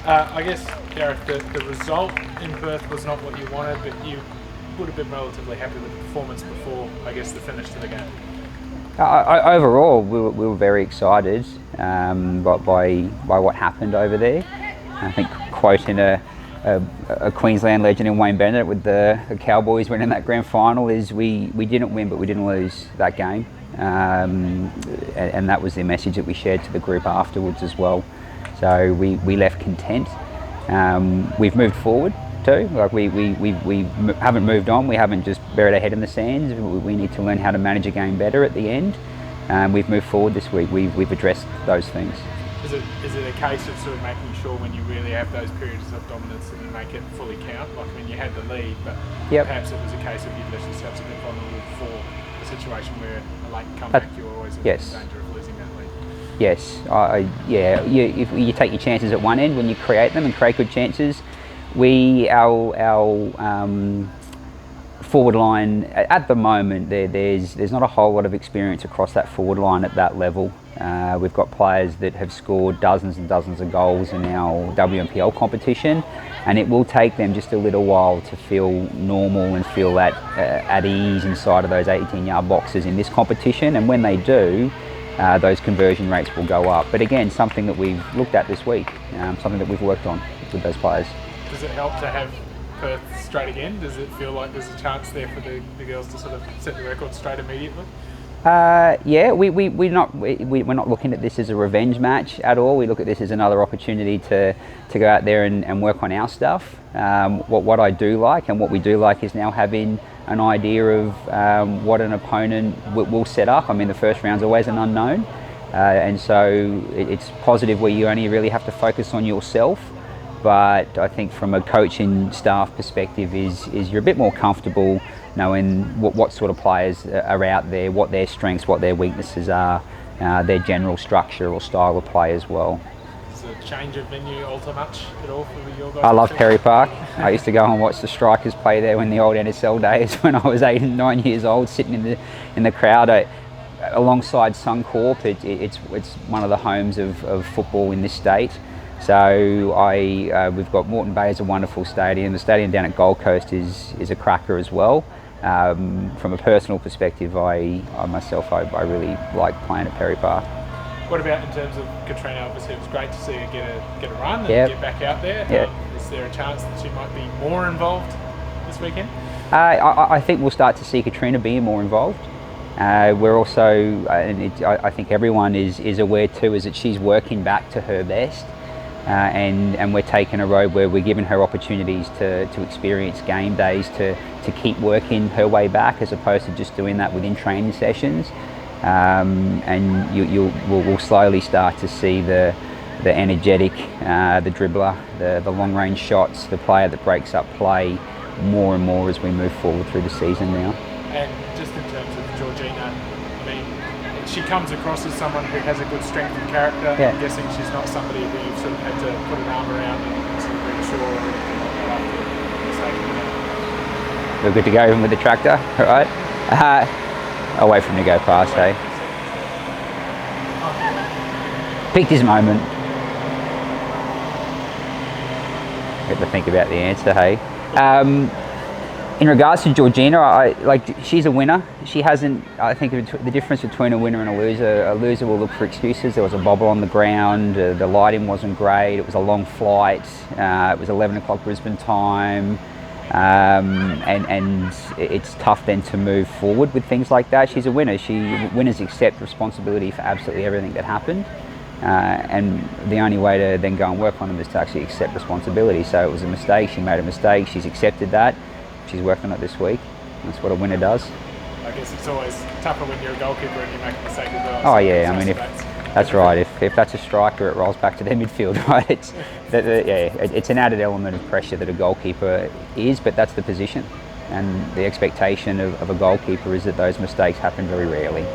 I guess, Garrath, the result in Perth was not what you wanted, but you would have been relatively happy with the performance before, I guess, the finish to the game. Overall, we were very excited by what happened over there. I think quoting a Queensland legend in Wayne Bennett with the Cowboys winning that grand final is we didn't win, but we didn't lose that game. And that was the message that we shared to the group afterwards as well. So we left content. We've moved forward too. Like we haven't moved on. We haven't just buried our head in the sands. We need to learn how to manage a game better at the end. We've moved forward this week. We've addressed those things. Is it a case of sort of making sure when you really have those periods of dominance that you make it fully count? Like when you had the lead, but perhaps it was a case of you let yourselves a bit vulnerable for a situation where a late comeback you're always in danger of losing that lead. Yes, if you take your chances at one end when you create them and create good chances. Our forward line at the moment, there's not a whole lot of experience across that forward line at that level. We've got players that have scored dozens and dozens of goals in our WNPL competition, and it will take them just a little while to feel normal and feel at ease inside of those 18-yard boxes in this competition. And when they do, those conversion rates will go up. But again, something that we've looked at this week, something that we've worked on with those players. Does it help to have Perth straight again? Does it feel like there's a chance there for the girls to sort of set the record straight immediately? We're not looking at this as a revenge match at all. We look at this as another opportunity to go out there and work on our stuff. What I do like and what we do like is now having an idea of what an opponent will set up. I mean, the first round's always an unknown, and so it's positive where you only really have to focus on yourself. But I think from a coaching staff perspective is you're a bit more comfortable knowing what sort of players are out there, what their strengths, what their weaknesses are, their general structure or style of play as well. Does the change of venue alter much at all for your guys? I love Perry Park. I used to go and watch the Strikers play there in the old NSL days when I was 8 and 9 years old, sitting in the crowd alongside Suncorp. It's one of the homes of football in this state. So we've got Moreton Bay is a wonderful stadium. The stadium down at Gold Coast is a cracker as well. From a personal perspective, I myself really like playing at Perry Park. What about in terms of Katrina? Obviously, it was great to see her get a run and get back out there. Is there a chance that she might be more involved this weekend? I think we'll start to see Katrina being more involved. We're also, I think everyone is aware too, is that she's working back to her best. And we're taking a road where we're giving her opportunities to experience game days, to keep working her way back as opposed to just doing that within training sessions. And we'll slowly start to see the energetic, the dribbler, the long range shots, the player that breaks up play more and more as we move forward through the season now. And just in terms of Georgina, I mean, she comes across as someone who has a good strength of character. I'm guessing she's not somebody who you've sort of had to put an arm around and sort of reassure or anything like that. We're good to go even with the tractor, all right? I'll wait for him to go past, hey? Picked his moment. Get to think about the answer, hey? In regards to Georgina, she's a winner. She hasn't, I think the difference between a winner and a loser will look for excuses. There was a bobble on the ground, the lighting wasn't great, it was a long flight, it was 11 o'clock Brisbane time, and it's tough then to move forward with things like that. She's a winner. Winners accept responsibility for absolutely everything that happened. And the only way to then go and work on them is to actually accept responsibility. So it was a mistake, she made a mistake, she's accepted that. She's working on it this week. That's what a winner does. I guess it's always tougher when you're a goalkeeper and you make a mistake as well. Oh yeah, I mean, that's right. If that's a striker, it rolls back to their midfield, right? It's an added element of pressure that a goalkeeper is, but that's the position. And the expectation of a goalkeeper is that those mistakes happen very rarely.